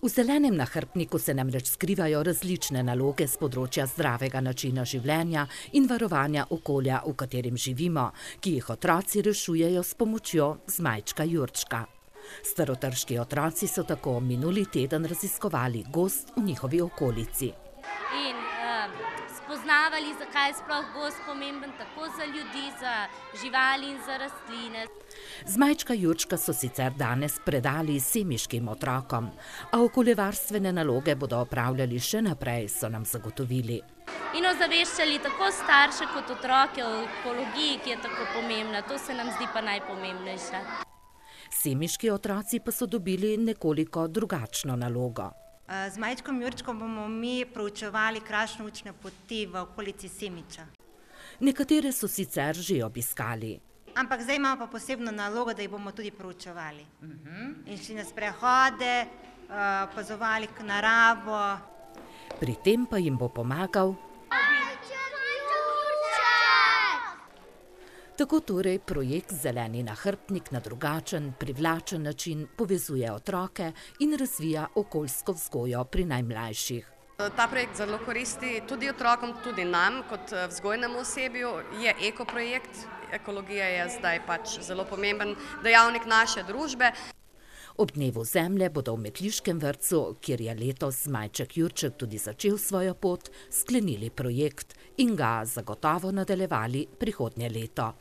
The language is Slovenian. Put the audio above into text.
V zelenem nahrbtniku se namreč skrivajo različne naloge z področja zdravega načina življenja in varovanja okolja, v katerem živimo, ki jih otroci rešujejo s pomočjo Zmajčka Jurčka. Starotrški otroci so tako minuli teden raziskovali gozd v njihovi okolici. In spoznavali, zakaj je sploh gozd pomemben tako za ljudi, za živali in za rastline. Zmajčka Jurčka so sicer danes predali semiškim otrokom, a okoljevarstvene naloge bodo opravljali še naprej, so nam zagotovili. In ozaveščali tako starše kot otroke o ekologiji, ki je tako pomembna. To se nam zdi pa najpomembnejše. Semiški otroci pa so dobili nekoliko drugačno nalogo. Z Zmajčkom Jurčkom bomo mi proučevali krašne učne poti v okolici Semiča. Nekatere so sicer že obiskali. Ampak zdaj imamo pa posebno nalogo, da jih bomo tudi proučevali. In šli na sprehode, opazovali naravo. Pri tem pa jim bo pomagal tako torej projekt Zeleni nahrbtnik na drugačen, privlačen način povezuje otroke in razvija okoljsko vzgojo pri najmlajših. Ta projekt zelo koristi tudi otrokom, tudi nam kot vzgojnemu osebju. Je ekoprojekt, ekologija je zdaj pač zelo pomemben dejavnik naše družbe. Ob dnevu zemlje bodo v Metliškem vrtcu, kjer je letos Zmajček Jurček tudi začel svojo pot, sklenili projekt in ga zagotovo nadaljevali prihodnje leto.